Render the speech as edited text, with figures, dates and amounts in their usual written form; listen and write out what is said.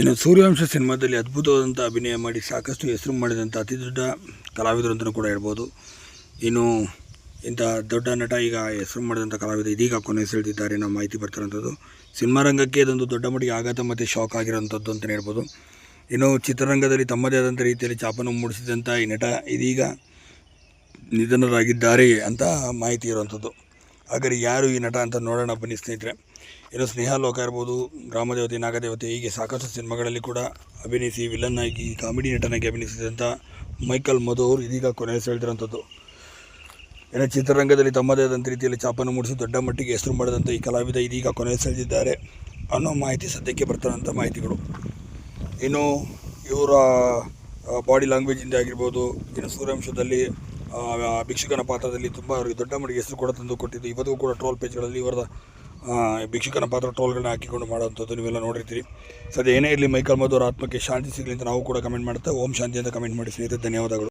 ಇನ್ನು ಸೂರ್ಯವಂಶ ಸಿನಿಮಾದಲ್ಲಿ ಅದ್ಭುತವಾದಂಥ ಅಭಿನಯ ಮಾಡಿ ಸಾಕಷ್ಟು ಹೆಸರು ಮಾಡಿದಂಥ ಅತಿ ದೊಡ್ಡ ಕಲಾವಿದರು ಅಂತಲೂ ಕೂಡ ಹೇಳ್ಬೋದು. ಇನ್ನು ಇಂಥ ದೊಡ್ಡ ನಟ ಈಗ ಹೆಸರು ಮಾಡಿದಂಥ ಕಲಾವಿದ ಇದೀಗ ಕೊನೆಯುಸಿರೆಳೆದಿದ್ದಾರೆ ಅನ್ನೋ ಮಾಹಿತಿ ಬರ್ತಿರೋಂಥದ್ದು. ಸಿನಿಮಾ ರಂಗಕ್ಕೆ ಇದೊಂದು ದೊಡ್ಡ ಮಟ್ಟಿಗೆ ಆಘಾತ ಮತ್ತು ಶಾಕ್ ಆಗಿರೋಂಥದ್ದು ಅಂತಲೇ ಹೇಳ್ಬೋದು. ಇನ್ನು ಚಿತ್ರರಂಗದಲ್ಲಿ ತಮ್ಮದೇ ಆದಂಥ ರೀತಿಯಲ್ಲಿ ಛಾಪನ್ನು ಮೂಡಿಸಿದಂಥ ಈ ನಟ ಇದೀಗ ನಿಧನರಾಗಿದ್ದಾರೆ ಅಂತ ಮಾಹಿತಿ ಇರುವಂಥದ್ದು. ಹಾಗಾದರೆ ಯಾರು ಈ ನಟ ಅಂತ ನೋಡೋಣ ಬನ್ನಿ ಸ್ನೇಹಿತರೆ. ಇನ್ನು ಸ್ನೇಹಲೋಕ ಇರ್ಬೋದು, ಗ್ರಾಮದೇವತೆ, ನಾಗದೇವತೆ ಹೀಗೆ ಸಾಕಷ್ಟು ಸಿನಿಮಾಗಳಲ್ಲಿ ಕೂಡ ಅಭಿನಯಿಸಿ ವಿಲನ್ ಆಗಿ ಕಾಮಿಡಿ ನಟನಾಗಿ ಅಭಿನಯಿಸಿದಂಥ ಮೈಕಲ್ ಮಧು ಅವರು ಇದೀಗ ಕೊನೆಯುಸಿರೆಳೆದಿರುವಂಥದ್ದು. ಇನ್ನು ಚಿತ್ರರಂಗದಲ್ಲಿ ತಮ್ಮದೇ ಆದಂಥ ರೀತಿಯಲ್ಲಿ ಛಾಪನ್ನು ಮೂಡಿಸಿ ದೊಡ್ಡ ಮಟ್ಟಿಗೆ ಹೆಸರು ಮಾಡಿದಂಥ ಈ ಕಲಾವಿದ ಇದೀಗ ಕೊನೆಯುಸಿರೆಳೆದಿದ್ದಾರೆ ಅನ್ನೋ ಮಾಹಿತಿ ಸದ್ಯಕ್ಕೆ ಬರ್ತಾರಂಥ ಮಾಹಿತಿಗಳು. ಇನ್ನು ಇವರ ಬಾಡಿ ಲ್ಯಾಂಗ್ವೇಜಿಂದ ಆಗಿರ್ಬೋದು, ಇನ್ನು ಸೂರ್ಯವಂಶದಲ್ಲಿ ಭಿಕ್ಷುಕನ ಪಾತ್ರದಲ್ಲಿ ತುಂಬ ಅವರಿಗೆ ದೊಡ್ಡ ಮಟ್ಟಿಗೆ ಹೆಸರು ಕೂಡ ತಂದು ಕೊಟ್ಟಿದ್ದು. ಇವತ್ತಿಗೂ ಕೂಡ ಟ್ರೋಲ್ ಪೇಜ್ಗಳಲ್ಲಿ ಇವರದ ಭಿಕ್ಷುಕನ ಪಾತ್ರ ಟ್ರೋಲ್ಗಳನ್ನ ಹಾಕಿಕೊಂಡು ಮಾಡೋವಂಥದ್ದು ನೀವೆಲ್ಲ ನೋಡಿರ್ತೀರಿ. ಸದ್ಯ ಏನೇ ಇರಲಿ, ಮೈಕಲ್ ಮಧು ಅವರ ಆತ್ಮಕ್ಕೆ ಶಾಂತಿ ಸಿಗಲಿ ಅಂತ ನಾವು ಕೂಡ ಕಮೆಂಟ್ ಮಾಡ್ತಾ ಓಂ ಶಾಂತಿ ಅಂತ ಕಮೆಂಟ್ ಮಾಡಿ ಸ್ನೇಹಿತರೆ. ಧನ್ಯವಾದಗಳು.